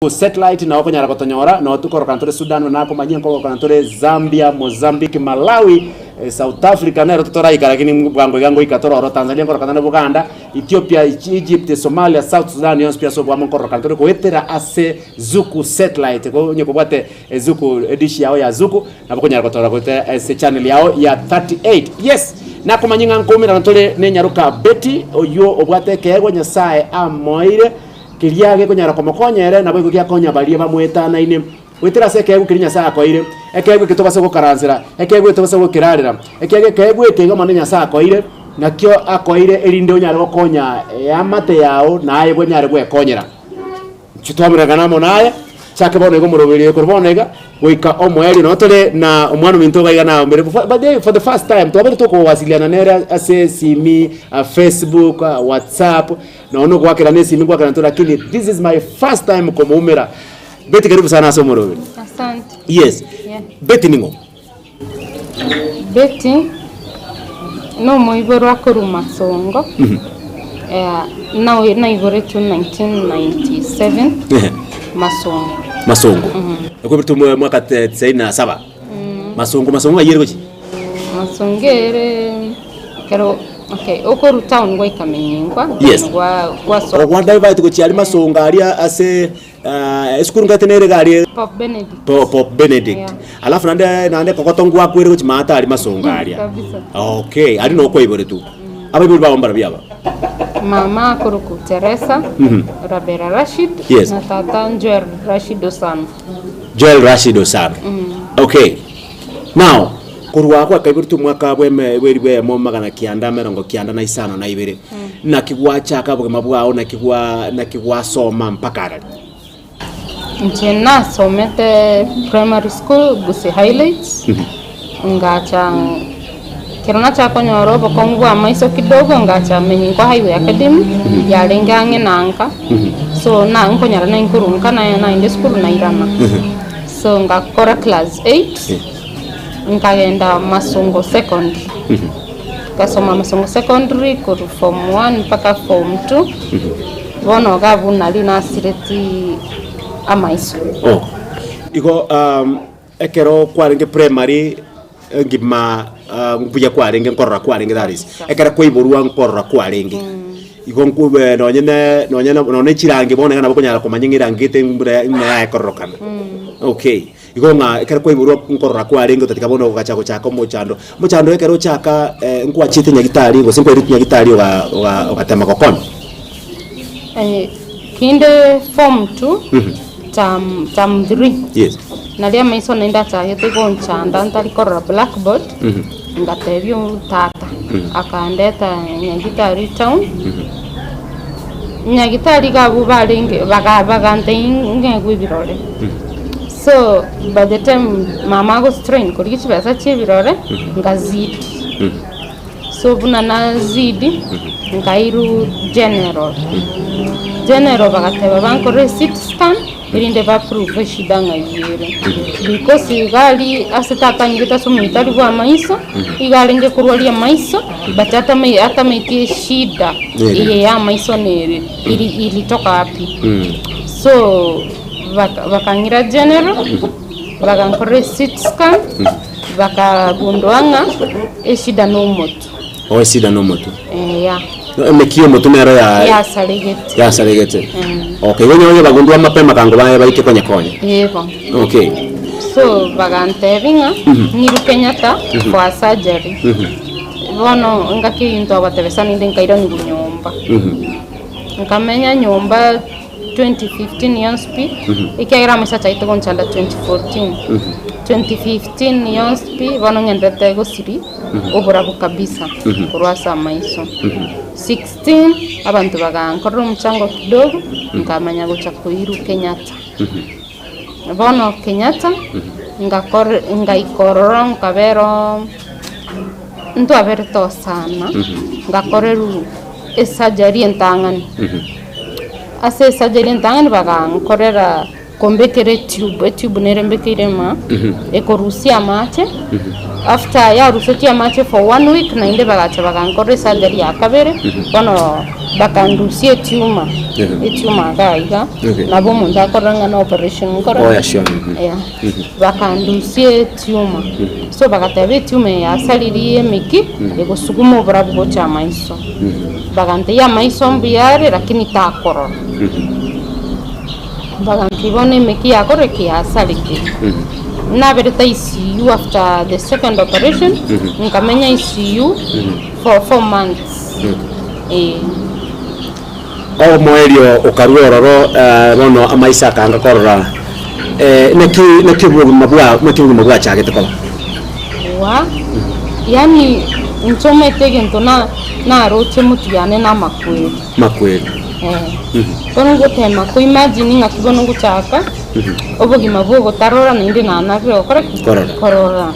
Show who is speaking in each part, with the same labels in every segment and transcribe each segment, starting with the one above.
Speaker 1: Satellite na wako nyara kotonyora na watu koroka ntore Sudan na ko manyien ko ntore Zambia, Mozambique, Malawi, South Africa na rototora ika lakini gango ikatoro Tanzania koroka na Uganda, Ethiopia, Egypt, Somalia, South Sudan yons pia so kwa koroka ntore ko etera ase Zuku Satellite ko nyeko bwate Zuku dish yao ya Zuku na ko nyara kotora ko ase channel yao ya 38. Yes. Na ko manyinga nkomira ntore ne nyaruka Betty oyo obwate kego nyasaye amoire kiriage kunyara komokonyere nabo igukia konya balie bamwetana ine wetira se kegu kirinya sa koire ekegu kitobase gukaranzira ekegu kitobase gukirarira ekege kegu ekego manenya sa koire nakyo akoire erinde unyara gokonya amate yao naye gwenyare gwekonyera chitwamiraga namo naye chake bonego murobiri ko bonega goika omweri no tole na omwana minto gaiga na mbere but for the first time twabere to ko wasiliana nera ase simi Facebook WhatsApp na ono gwakira nesi mingwa kana to lakini this is my first time ko muumera Betty karibu sana so murobiri
Speaker 2: asante
Speaker 1: yes yeah. Betty ningo
Speaker 2: Betty no moiboro akoruma songo now na igore to 1997
Speaker 1: Masongo. Eko bitu mwaka 97. Masongo yere gochi.
Speaker 2: Masongere kero okay okoru town gwa ikamenyingwa gwa
Speaker 1: so. Rwanda ibati gochi ali masonga ali ase eskuru ngatenere gari Pop Benedict. Yeah. Alafu nande kokotongwa kwere gochi mata ali masonga ali. Okay, ali no ko ibore tu. Aba ibore ba mbara byaba.
Speaker 2: Mama kuruku Teresa, Rabera Rashid,
Speaker 1: yes.
Speaker 2: Na tata Joel Rashid Osan.
Speaker 1: Joel Rashid Osan. Okay. Now, kurwa kwa kaibirtu mwaka bwe mo magana kianda merongo kianda na isano na ibere. Na kigwa chaka bwe mabwa na kigwa soma mpaka ara.
Speaker 2: Njena somete primary school Busi Highlights. Ngacha kirona cha konyoro bokongwa maiso kidogo ngacha menyingwa Highway Academy ya lengange nanka so na nkonyara na nkurunka na inde school na irana so ngakora class 8 nkagenda Masongo secondary kasoma Masongo secondary ko form 1 mpaka form 2 bono gabu nali na sireti amaiso
Speaker 1: iko ekero kwarenge primary ngima nguya kwarenge nkorora kwarenge that is ekara kwiburwa nkorora kwarenge igonkube nonyene chirange boneka nabo konyara komanyingira ngite mbura ya korokana okay igonga ekara kwiburwa nkorora kwarenge tatika bono gachako chako mochando ekero chaka nkwa chite nyagitari ngo sinko iri nyagitari ogatema kokon
Speaker 2: kinde form 2 tam 3
Speaker 1: yes
Speaker 2: nalia maiso nenda cha yete gonchanda ntali korora blackboard ngatebyo tata akandeta nyagitari town nyagitari gabu balenge bagante ngegwibirore so by the time mama go strain kuri kibasa chibirore ngazidi so buna nazidi ngairu general bagateba banko receipt scan irinde ba prove shidanga yere because igali asitata ngita sumitari kwa maiso igali nge kurwalia maiso batata mai shida iye ya maiso nere ilitoka wapi so bakangira general bakanko receipt scan bakagundwanga shida no moto
Speaker 1: shida no moto
Speaker 2: yeah
Speaker 1: mekio motumero ya saregete okay wenye bagundwa mapema kango baike konye
Speaker 2: yego
Speaker 1: okay
Speaker 2: so bagantevinga ni Kenyatta for surgery bono ngaki into abatebesani ndenkairo ni bunyomba nkamenya nyomba 2015 yonspi ikiagira masa chaito gonchanda 2015 yonspi bono ngendete go siri obora kabisa kurwasa maiso 16 abantu bagankora umchango kidogo nkamanya gocha kuiru Kenyatta bono Kenyatta ngaikorora nkabero ntu aberto sana ngakoreru surgery entangani ase surgery entangani bagankorera kombekere tube nerembekire ma ekorusia mache after ya rusia mache for 1 week na inde bagacha bagankore surgery ya kabere bono bakandusie tumor tumor gaiga nabo munda koranga na operation kora bakandusie tumor so bagatabe tumor ya salirie miki egosuguma obrabu gocha maiso bagante ya maiso mbiare lakini takorora bagantibone miki yakore kiasaliki na bereta ICU after the second operation nkamenya ICU for 4 months
Speaker 1: moerio ukaruororo bono amaisa kanga korora neki buguma chagete kola
Speaker 2: wa yani nchomete gento na roche mutu yane na makweli kono gutema ko imagine ngakibono guchaka obugima bwo tarora nindi nanabe okora korora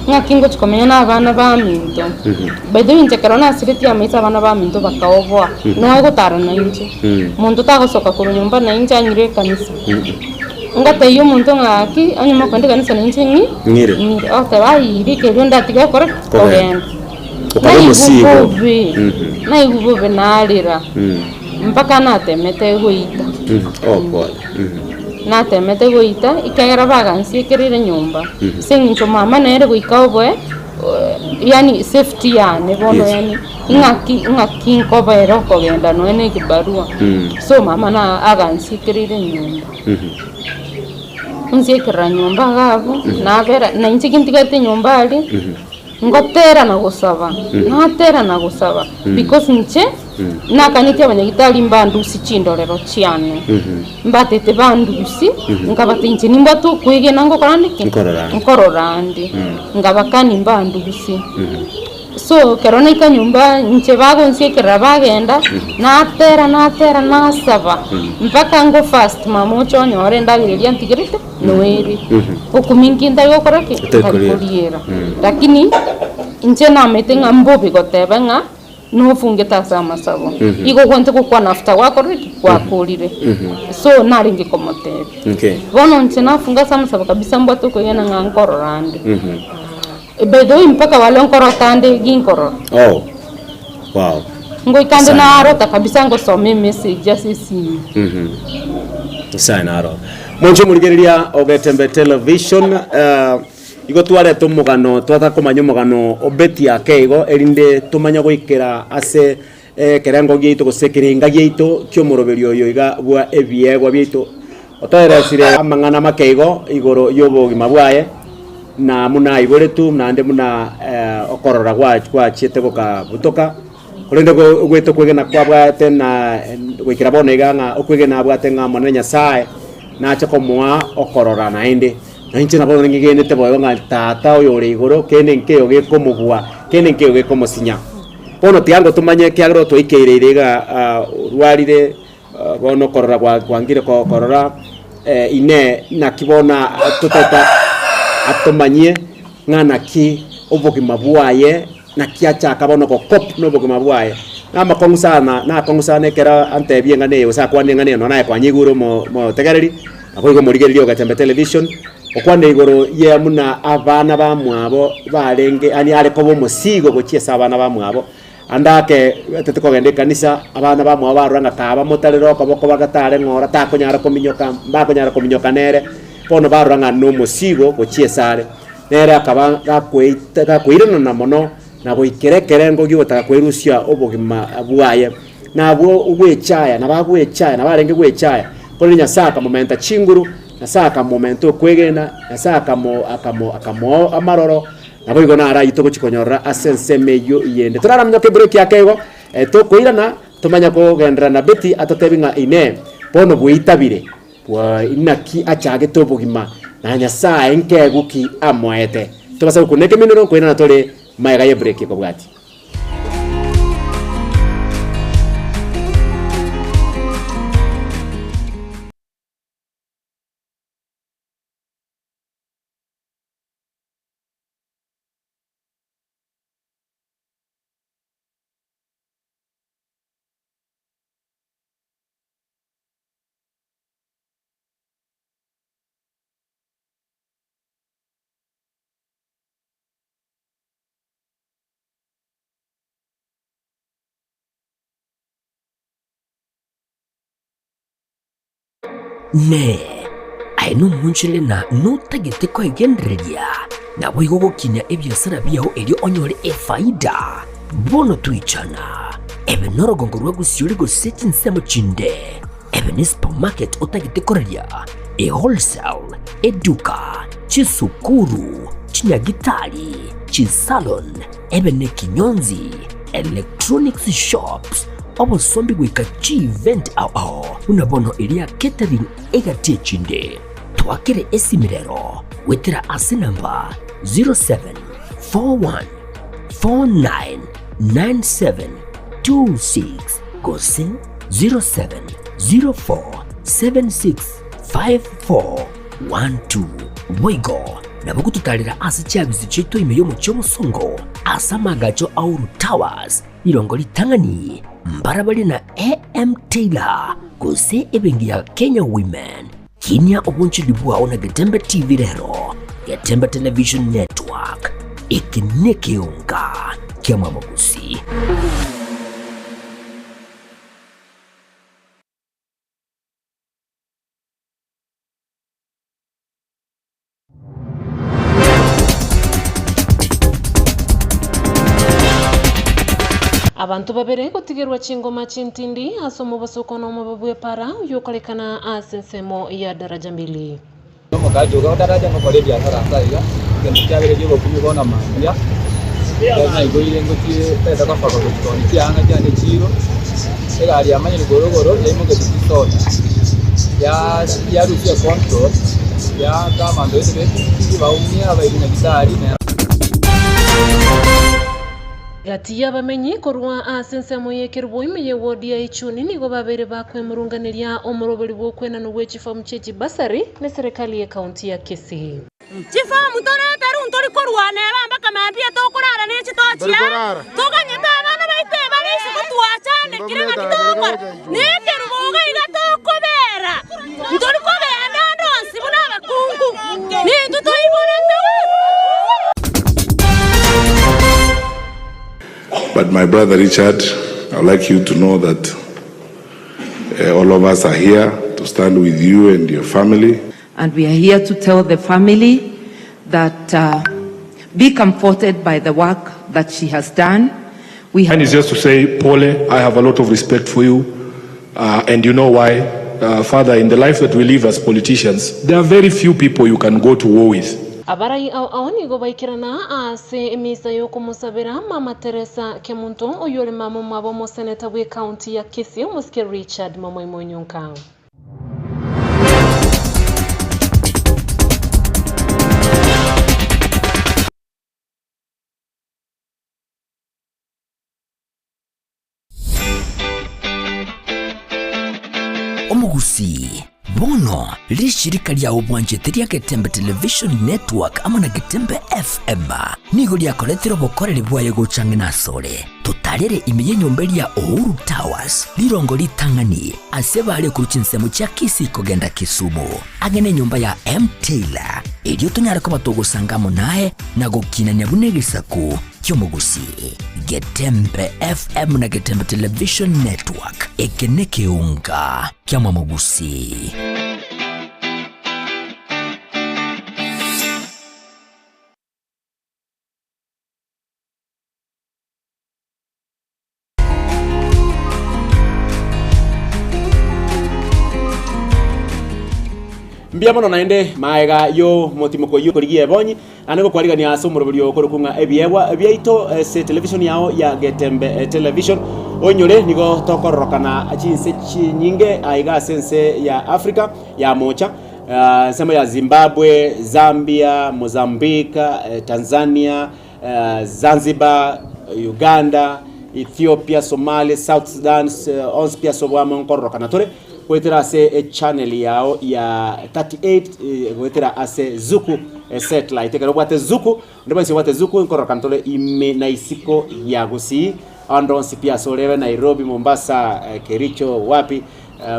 Speaker 2: ngakingo chikomenya na abana ba minto bedo inje karona siriti amaisa abana ba minto bakaobwa no gutara na inje muntu tagosoka ku nyumba na inje anyire kanisa ngata iyo muntu ngaki anyuma kwende kanisa na inje ngire ote bayiri ke bionda tiga kora kogenda na igubo nalira mpaka natemete guita natemete guita ikagera bagansiekirire nyumba singincho mama nere guika obwe yani safety yane bono yani ngaki nkobero kogenda no ene kibarua so mama na agansiekirire nyumba nsiekira nyumba gabo nabera na inchikintigate nyumba ali ngotera na gusaba because nche nakanitia abanyagitari mbandusi chindorero chiane mbatete bandusi ngabatinche nimba tu kwigena ngokorandike nkororandi ngabakani mbandusi so kerona ikanyumba nche bago nsiekera bagenda natera nasaba mpaka ngo fast mamocho nyore ndagiriria ntigirite noeri okuminkinda yokoraki takuriera lakini nche namete ngambobi goteba nga no fungeta sama sabo iko kwante ko kwa nafta wako riki kwa kulire so naringi komotebe bono nche nafunga sama sabo kabisa mbato ko yana ngankororande bedo mpaka wale nkorotande ginkoro
Speaker 1: wow
Speaker 2: ngo ikande na arota kabisa ngo some message asisi
Speaker 1: sana aro moncho murigeria ogetembe television igo tware tumugano twata kumanya mugano obeti akeigo erinde tumanya goikera ase kerengo gito gosekiringa gito kyomoroberio yo iga bwa ebiego bito otaeresire amangana makeigo igoro yobogima bwaye na muna iboretu nande muna okorora kwa chiete goka butoka kurende gwito kwegena kwa bwate na gwikira bono iganga okwegena bwate nga monenya sae na cha komwa okorora na inde na inche na bono ngigendete boyo nga tata oyo ore igoro kende nkeo gekomugwa kende nkeo gekomosinya bono tiango tumanye kyagro to ikeirega rwarire bono korora kwangire ko korora ine nakibona tutata atomanye ngana ki obogima bwaye na kiacha kabono ko kop no bogima bwaye na makongusana kera antebie ngane usa kwande ngane no na kwanyiguro mo tegareri akoigo murigerio gatembe television okwande igoro ye muna abana ba mwabo barenge ani ale kobo musigo gochiesa abana ba mwabo andake teteko gende kanisa abana ba mwabo aranga kaba motarero ko boko bagatare ngora takonyara kominyoka nere pono baranga no musigo gochiesare nere akaba gakwirana na mono na goikerekere ngo gibotaka kwerusia obogima bwaye nabwo ugwechaya nabagwechaya nabarenge gwechaya kone nyasaka momenta chinguru nasaka momento kwegena nasaka akamo amaroro nabo igona ara yito gochikonyorra asenseme yo yende turaramnya ke break yakego to koirana tumanya ko gendra na beti atotebinga ine pono bwitabire bwa inaki achage to bogima na nyasa enke guki amwete tubasa kuneke minoro koirana tole maiga ye break ko bwati.
Speaker 3: ne aino munchile na nutagete ko igendereria na wigogo kinya ebiasara biao elio onyore faida bono tuichana ebe norogongo rwa gusiuri go setin semo chinde ebe ni supermarket otagete koreria wholesale eduka chisukuru chinyagitari chisalon ebe ne kinyonzi electronics shops obosombi gwika chi event ao unabono iria catering egatie chinde twakire esimirero wetira asinamba 0741499726 gosi 0704765412 wigo nabukututalira asi chabizi chito imeyo muchomusongo asamagacho auru towers irongo litangani mbarabali na AM Taylor gose ebengi ya Kenya Women kinya obunchi libua ona Getembe TV rero Getembe Television Network ikineke unga kia mamagusi.
Speaker 4: Abantu babere gutigirwa chingoma chintindi asomo basoko no mababwe para yokolekana asensemo ya daraja 2
Speaker 5: Makaji uga daraja no kole biashara saiga kentyabere jibo kubona manja na igoire ngotie pesa kwa fako kutoni kianga cyane chiro egari amanye ngorogoro yaimuke tukisona ya rusia control ya kama ndo ite baumia abairina gitari na
Speaker 4: gati y'abamenyi korwa asensemo yekerwo imeye wodi ya Ichuni nigo babere bakwe murunganiria omurobori bwokwe na nugwechifa mchechi basari ne serikali ya kaunti ya Kisii.
Speaker 6: Chifa mutorete runtori korwa ne bamba kamambia to kurara ne chitochia tuganyita abana baite barishi kutuachane kirema kitokora nekerubuga igatokobera ntori kobenda ndonsi buna bakungu ni tutoibonete.
Speaker 7: But my brother Richard, I would like you to know that all of us are here to stand with you and your family.
Speaker 8: And we are here to tell the family that be comforted by the work that she has done.
Speaker 9: And it's just to say, Paule, I have a lot of respect for you. And you know why? Father, in the life that we live as politicians, there are very few people you can go to war with.
Speaker 4: Abarai au nigo baikirana ase emisa yoko musabira Mama Teresa Kemunto oyole mama mwabo mo seneta we county ya Kisii muske Richard Mamoimo Nyonka.
Speaker 3: Omugusi bono lishirika lya obwanjeteria Getembe Television Network amana Getembe FM nigo lyakoretero bokorere bwaye gucanga nasore tutarere imiye nyomberi ya Uhuru Towers lirongo litangani asebale kuruchinsemo cha Kisii kogenda Kisumu agene nyumba ya M Taylor elio tunyara ko batogusangamo nae na gukina nyabunegisaku kyomugusi Getembe FM na Getembe Television Network ekeneke unga kyama mugusi.
Speaker 1: Mbia mono naende maega yo motimoko yo korigie bonyi anego kwarigania asomurobyo korokunga ebiegwa byaito se television yao ya Getembe Television onyore nigo tokorokana achinse chinyinge aiga sense ya Africa ya mocha sema ya Zimbabwe, Zambia, Mozambique, Tanzania, Zanzibar, Uganda, Ethiopia, Somalia, South Sudan, onspia sobwamo nkorokana tore kwetera ase channel yao ya 38 kwetera ase Zuku satellite kero bwate Zuku ndibase bwate Zuku nkorokantole ime na isiko ya gusi andonsi pia solewe Nairobi, Mombasa, Kericho wapi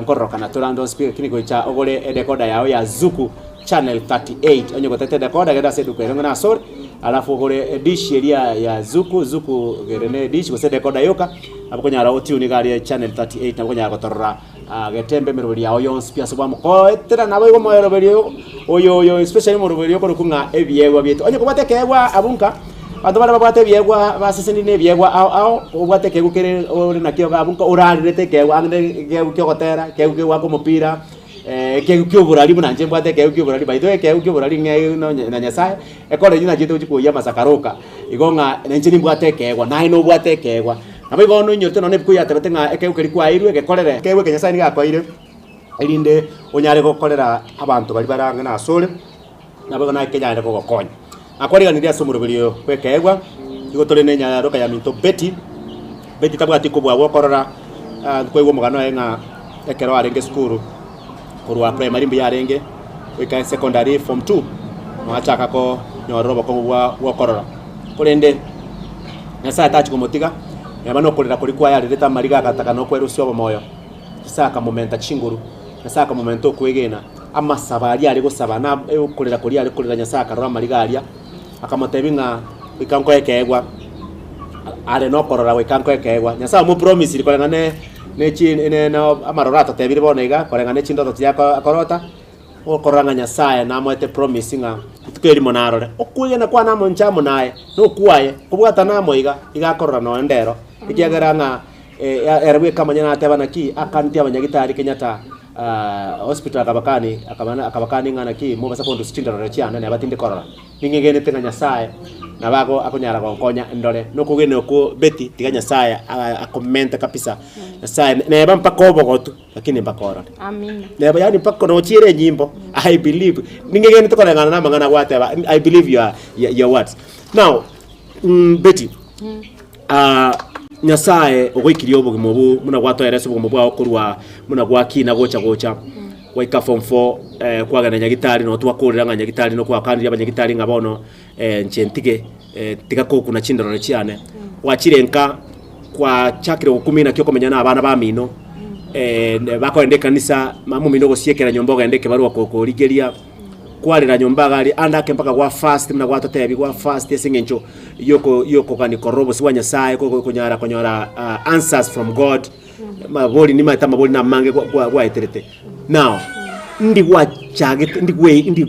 Speaker 1: nkorokana tolando speaker kiniko cha ogole decoder yao ya Zuku channel 38 onye gotete decoder geda sedu kwerengo na sore alafu ogole dish ya Zuku gerene dish gose decoder yoka abakonyara otuni gari channel 38 abakonyara gotorora getembe meroberi yao yonsi pia sobamo ko etera nabo igo meroberi oyo especially meroberi ko kunga ebiegwa bieto onye kubate kegwa abunka bantu bara babate biegwa baseseni ne biegwa ao ubate kegwa kere ori nakyo abunka urarete kegwa ande kegwa gotera kegwa ko mupira kegwa burari bunanje bwate kegwa burari baito kegwa burari ngai na nyasaye ekole nyina jito chikuya masakaroka igonga nenjini bwate kegwa nai no bwate kegwa abo igono nyorte no nebikuya tebete nga ekegwa kwa irwe gekorere kegwa nyasaye niga koire irinde onyare gokorera abantu bari baranga na asole nabo na kenyare ko gokonya akwari ganiria somurubiriyo kwekegwa igotore nenya roka ya minto Betty tabwati kubwa gokorora kwego mugano enga ekero arenge skuru kurwa primary mbi arenge wika secondary form 2 mwachaka ko nyorobo ko gokorora kurende nasa atachi komotiga yabano kurira kuri kwa yari leta mariga kataka no kweru syobo moyo saka momenta chinguru nasaka momento kwegena amasabari ari gusabana kurira kuri ari kurira nyasaka ro marigaria akamotebinga ikanko ekegwa ale no korora ikanko ekegwa nyasa mu promise ikorenga ne chi ne no amarora tatebire bonega korenga ne chindo totiako akorota okoranga nyasaye na moete promisinga tukeri monarore okuyena kwa na monchamo naye no kuaye kubwata na moiga igakorora no ndero ikiagaranga erwe kamanya na tebana ki akanti abanyagitari Kenyatta hospital akabakani ngana ki mo basa kondu sichinda ro chiana ne batinde korora ningegene tenga nyasaye na bago akonyara gonkonya ndore no kugene ko Betty tiga nyasaye akomenta kabisa nyasaye ne bampa kobo gotu lakini mbakora
Speaker 2: Amen.
Speaker 1: Ne bayani mpako no chire nyimbo I believe ningegene tukolengana na mangana whatever I believe your words now Betty nyasaye ogoikirio obugimo bu muna gwatoerese obugimo bwa okurwa muna gwakina gocha waika form 4 kwagana nyagitari no twakurira nga nyagitari no kwakandira abanyagitari ngabono ncentige tiga ko kuna chindaro chiane wachirenka kwa chakire gukumina kyo komenya na abana ba mino bakoende kanisa mamu mino gosiekera nyomboga ndeke barwa kokorigeria kwarira nyombaga ari andake mpaka gwa fast mna gwa totebi gwa fast yesengencho yoko kani korobo siwa nyasaye ko konyara answers from God maboli ni mata maboli na mange gwa eterete now ndi gwa chage ndi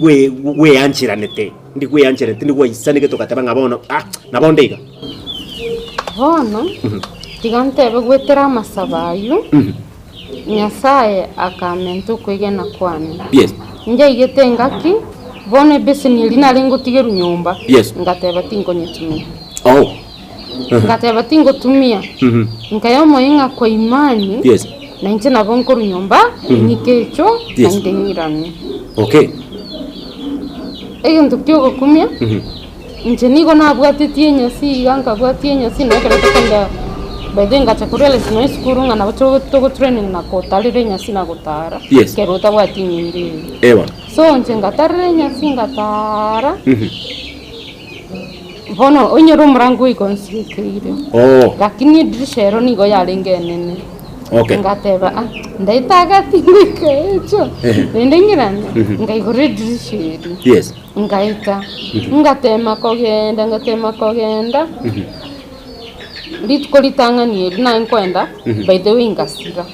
Speaker 1: we anchiranete ndi gwa isanike tokataba ngabono nabondega
Speaker 2: bono tigantebe gwetera masabayu nyasaye akamento kwegena kwane
Speaker 1: yes
Speaker 2: nje igetengaki bone beseni lina lengo tigeru nyumba
Speaker 1: yes
Speaker 2: ngateba tingo nyetumia
Speaker 1: ngateba
Speaker 2: tingo tumia nkayomo inga kwa imani
Speaker 1: yes
Speaker 2: na nje na bonko nyumba nikecho na ndengirani
Speaker 1: okay
Speaker 2: ndukyo kumia nje nigo na bwatetie nyasi ganga bwatetie nyasi na kala tokanda bedenga chakurele sino iskurunga na to training na kotalire nyasi na gotara
Speaker 1: yes
Speaker 2: kerota bwatinyindi
Speaker 1: ewa
Speaker 2: so nje ngatarire nyasi ngatara bono onyoro murangu ikonsikire lakini dirishero nigo yalengenene
Speaker 1: okay
Speaker 2: ngateba ndaitaga tingikecho ndengirana ngaigore dirishero
Speaker 1: yes
Speaker 2: ngaita ngatema kogenda litkolitangani na nkwenda by the way ngasira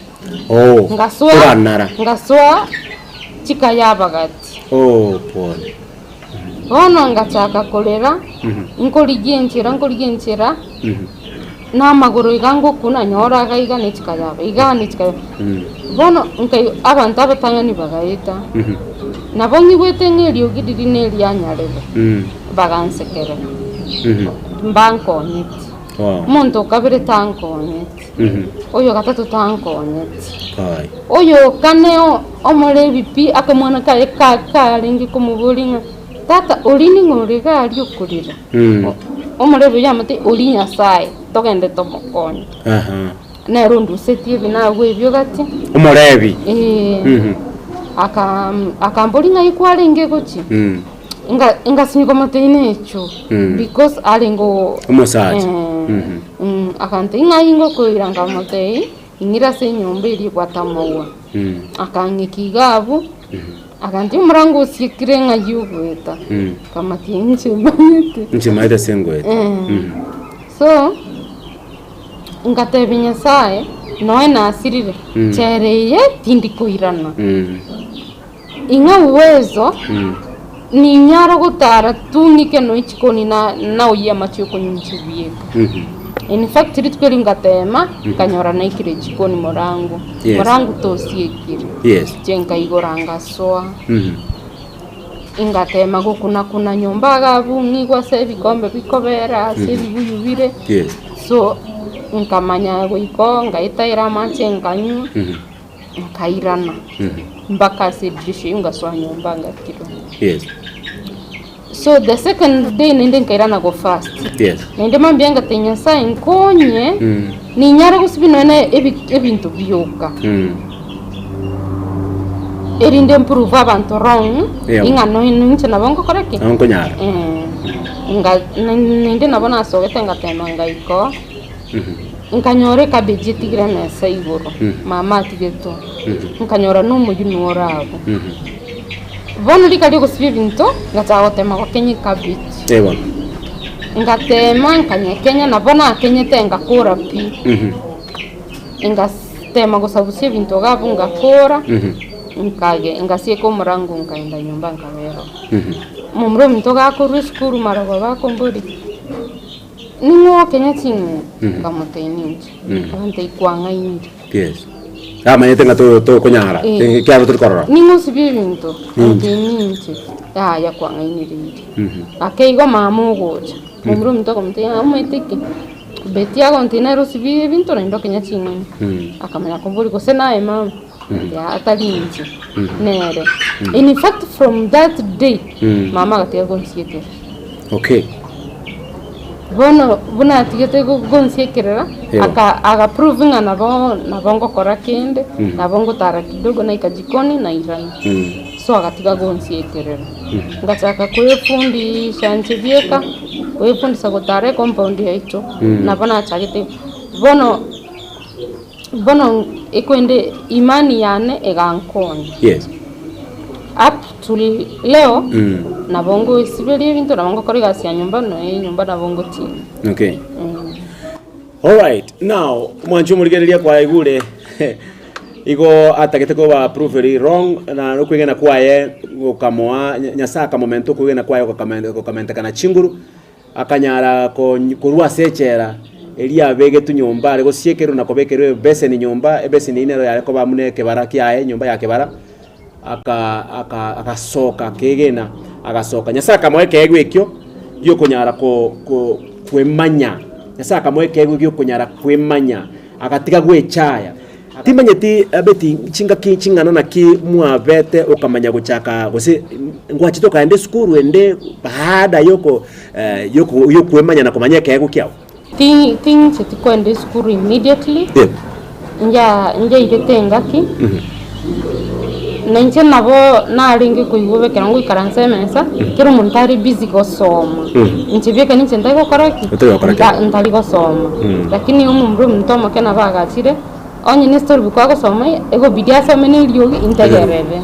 Speaker 2: ngaswa chika yabagati
Speaker 1: pole
Speaker 2: ono ngachaka kolera nkoligenchera na maguru igango kuna nyora gaiga nechika yaba bono nkai abantu abatangani bagaita nabongi gwetengerio gidiri neri anyarebe bagansekere mbankonyeti muntu kabire tankonyeti oyo gatatu tankonyeti oyo kaneo omorebi pi akamwana karengi kumubulinga tata olini ngorega ali okurira omorebi yamate oli nyasaye togende tomokonya nero ndusetie bina gwebyo gati
Speaker 1: omorebi
Speaker 2: akambolinga ikwarenge gochi ingasimiko mateine echo because alengo
Speaker 1: umusaji
Speaker 2: akante ingo koiranga matei ingira se nyomba iri kwatamowa akangikigabu akanti murango sikirenga yugweta kama tinche
Speaker 1: maite sengweta
Speaker 2: so ngatebinya sae noe nasirire chereye tindi kuirana inga uwezo ni nyara gutara tungike no ichikoni na uya macho kunyumchibieka in fact ritweli ngatema kanyora na ikire jikoni morangu morangu tosiekire jenga igoranga soa ingatema kuna nyumba gabu ngigwa se bikombe bikobera se bibuyubire so nkamanya goiko ngaitaira manche nkanyu nkairana mpaka se bishinga soa nyumba ngakiro so the second day nende nkairana go fast nende mambianga tenya sa nkonye ni nyara gusibinone ebintu byoka erinde improve abantu wrong inga no inche nabongo koreki
Speaker 1: onko nyara
Speaker 2: nende nabona sogete ngatema ngaiko nkanyore cabbage tigre na saigoro mama tigeto nkanyora no mujunu orabo bono likali gusibi bintu ngatagotema ko kenyi cabbage ngatema nkanyekenya nabona kenye tenga kura pi ngatema gusabusie bintu gabo ngakora nkage ngasie ko murangu nkaenda nyumba nkabero mumro bintu gako ruskuru marago bako mburi ningo kenya tingu ngamuteininje ante ikwanga indi
Speaker 1: kama yetenga to kunyara kyaro tukorora
Speaker 2: ningo sibi bintu ntinje ya kwanga indi akeigo mamu gocha mumro bintu komteya ameteke betia kontinero sibi bintu ndo kenya tingu akamanya komburi ko senae mama ya atalinje nere in fact from that day mama gatia gonsiete bono buna tigete gonsiekera aka proving nabongo kora kende nabongo tara kidogo na ikajikoni na irani so agatiga gonsiekera ngataka kuefundi shanje bieka kuefundi sagotare compound yaito nabona chagete bono ekwende imani yane egankoni up to leo nabongo isibeli bintu nabongo kore gasi ya nyumba no nyumba nabongo team
Speaker 1: all right now mwancho murigereria kwa igure igo atagete ko ba prove wrong na no kwigena kwaye ukamoa nyasaka momento kwigena kwaye ko kamenta kana chinguru akanyara ko kurwa sechera elia bege tu nyumba rego siekero na kobekero bese ni nyumba ebese ni inero yako bamuneke baraki aye nyumba yake bara akasoka kegena agasoka nyasaka mweke egwekyo yo kunyara ko kwemanya nyasaka mweke egwekyo kunyara kwemanya agatiga gwechaya timanyeti abeti chingana na ki mwabete okamanya guchaka gose ngwachi kaende skuru ende baada yoko kwemanya na kumanya kego kyao
Speaker 2: thing chetikwende skuru immediately nja iretenga ki nanche nabo naringe kuigobe kerango ikaranse mesa kero muntari busy gosoma nchibye ninche ndago koraki ntari gosoma lakini umumru mtomo kena bagachire onye nestor bikwago soma ego bidia soma ne lyogi integerebe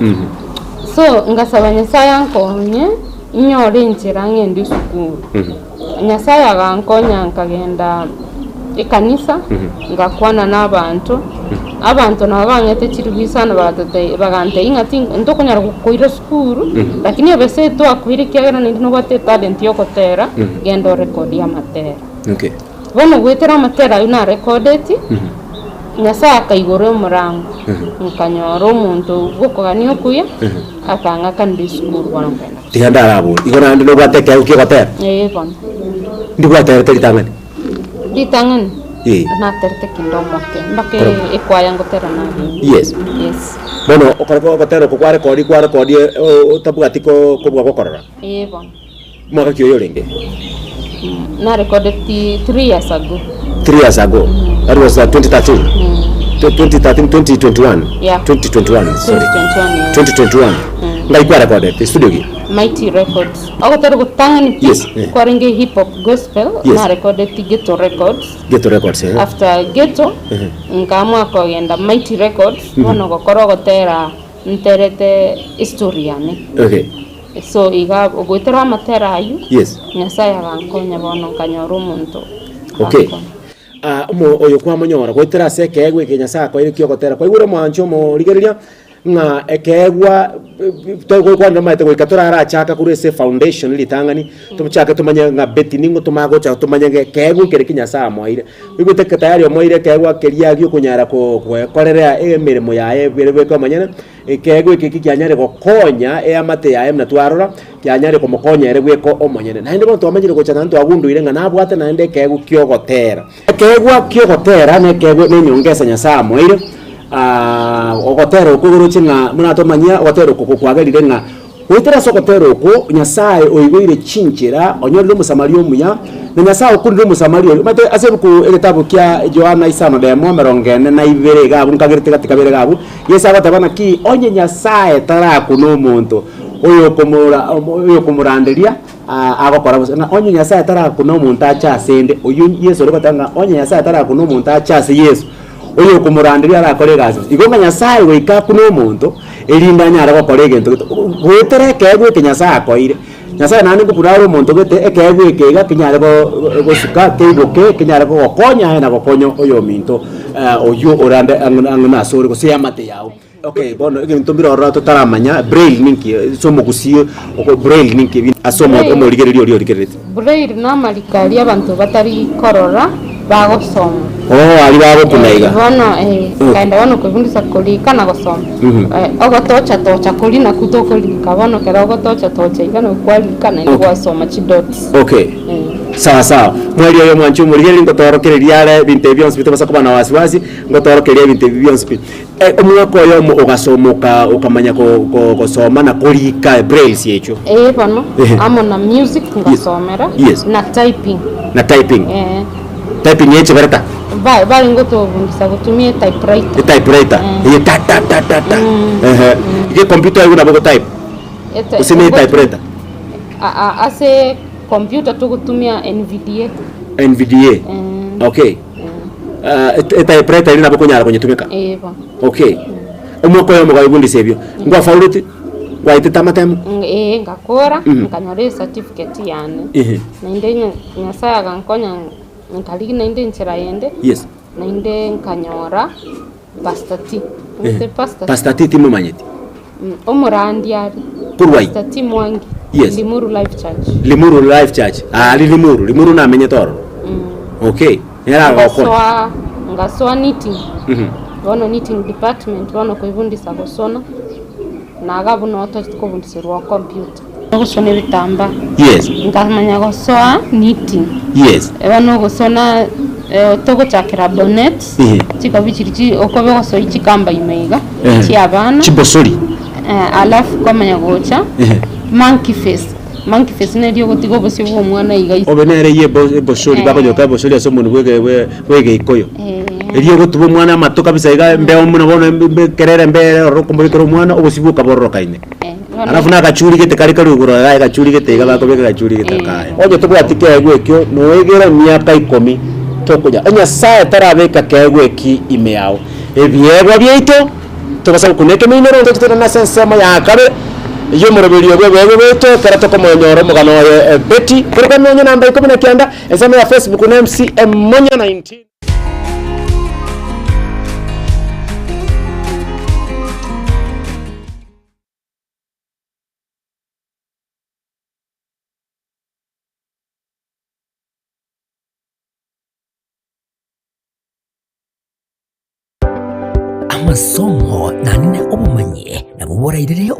Speaker 2: so ngasaba nyasaya nkonye nyore nchira ngende sukuru nyasaya gankonya nkagenda ekanisa ngakwana n'abantu nabanyete kirubisana bagante ingati ndokonyara kukoira skuru lakini abese to akwire kyagera ndino bate talent yokotera gendo record ya matera bono gwetera matera una recordeti nyasa akaigore murango nkanyoro muntu gukogani okuya akanga kandi skuru bana mbena
Speaker 1: tihandarabo igona ndino bate kyagotera
Speaker 2: bono
Speaker 1: ndibwatera tangani
Speaker 2: ditangan na terte kindomoke mbake ekwaya ngotera na
Speaker 1: yes bueno okoreko gotero ko kware kodi tabugati ko bwakorora
Speaker 2: bono
Speaker 1: mwaka kyo renge
Speaker 2: na recorded 3 years ago that was 2013 2021 sorry 2021 ngai kwa recorded studio gi Mighty Records agotero gutangani kwa renge hip hop gospel na recorded Ghetto Records after Ghetto ngamwa ko genda Mighty Records bono gokoro gotera nterete historiane so iga ogotera matera ayu nyasaya gankonya bono kanyoro muntu
Speaker 1: oyo kwa monyora goitera se kegwe kenyasa ko ire kyogotera kwa igure mwancho mo rigereria nga ekegwa to kwa ndo mate goikatora ara chaka kure se foundation litangani tumchaka tumanya nga beti ningo tumago cha tumanya kegwe kere kinyasa mo ire igute tayari mo ire kegwa keria gyo kunyara ko korera emirimo yae bere ko manyana kegwe kiki kyanyare gokonya amate yae na twarora kyanyare ko mokonya ere gweko omonyene na inde bonto amanyire gocha nanto agundu ire nga nabwate na inde kegwe kyogotera kegwa kyogotera ne kegwe ne nyongesa nyasa mo ire ogotero okuguru chinga munatomanyia ogotero kokwagerire nga wetera sokotero ko nyasaye oigwire chinchira onyorire musamario muya na nyasaye okurire musamario mate asebuku egitabu kya Yohana isano de momerongene na ibere gabu nkagirite katika bere gabu yesa batabana ki onye nyasaye tara kuno muntu oyo kumuranderia agokora na onye nyasaye tara kuno muntu acha sende oyo Yesu rokotanga onye nyasaye tara kuno muntu acha se Yesu oyo kumurandiria arakore gazi igonga nyasaye weka kuno muntu elinda nyara gokora egento gwetere kegwe kinyasaye akoire nyasaye nani gupuraro muntu gete ekegwe kega kinyare gosuka teiboke kinyare gokonya na gokonyo oyo minto oyo orande anguna sori gose amate yao. Okay, bono egento mbiro tutaramanya braille ninki somo gusio oko braille ninki asomo omo ligereri
Speaker 2: braille na malikali abantu batari korora bagosoma
Speaker 1: ali babo kunaiga
Speaker 2: bono kaenda bono kwifundisa kulika na gosoma ogotocha kuli na kutokulika bono kera ogotocha igana kwalika na gwasoma chidots.
Speaker 1: Okay, sawa mwali oyo mwanchu murigeri ngotorokereria ale binte byonse bitobasa kuba na wasiwasi ngotorokereria binte byonse omwako oyo ugasomoka ukamanya gosoma na kulika braille yecho
Speaker 2: bono amo na music ngasomera na typing
Speaker 1: typing yeche barata
Speaker 2: bali ngoto fundisa kutumia typewriter
Speaker 1: ye ta ye computer yuna boko type useme typewriter
Speaker 2: ase computer tu kutumia NVDA. Okay, typewriter ina boko nyara kwenye tumeka okay omwako yo mugaye gundi sebyo ngwa fauluti waite tamatemu ngakora nkanyore certificate yane na inde nyasaya gankonya nkali na inde nchera yende na inde nkanyora pastati
Speaker 1: timu manyeti
Speaker 2: omurandi ari pastati mwangi Limuru Life Church Limuru na menye toro okay era gakora ngasoa knitting bono knitting department bono kuivundisa gusona na gabu no to kuvundisirwa computer gusona bitamba ngamanya gusona knitting bono gusona togo chakira bonnet chiko bichiriji okobe goso ichikamba imeiga chiabana
Speaker 1: chibosori
Speaker 2: alafu kamanya gocha monkey face nedio gotigo bose bwo mwana igai
Speaker 1: obenere ye bosori bako joka bosori asomuntu bwege ikoyo eliyo gotubo mwana mato kabisa iga mbeo muna bono kerere mbere rokombolikero mwana obosibuka bororokaine alafu na kachuri gete kari ruguro ga kachuri gete iga bako bega kachuri gete kae oje tubwatike egwekyo no egera myaka 10 tokuja onya saa tarabeka kegweki ime yao ebyego byeito tobasa kuneke minero tutana na sense mo yakare iyo murabiriyo bwego beto karato ko monyoro mugano beti kuri menye namba 19 esema ya Facebook na MC Monya 19
Speaker 3: amasomo nanine obumanye nabo borairire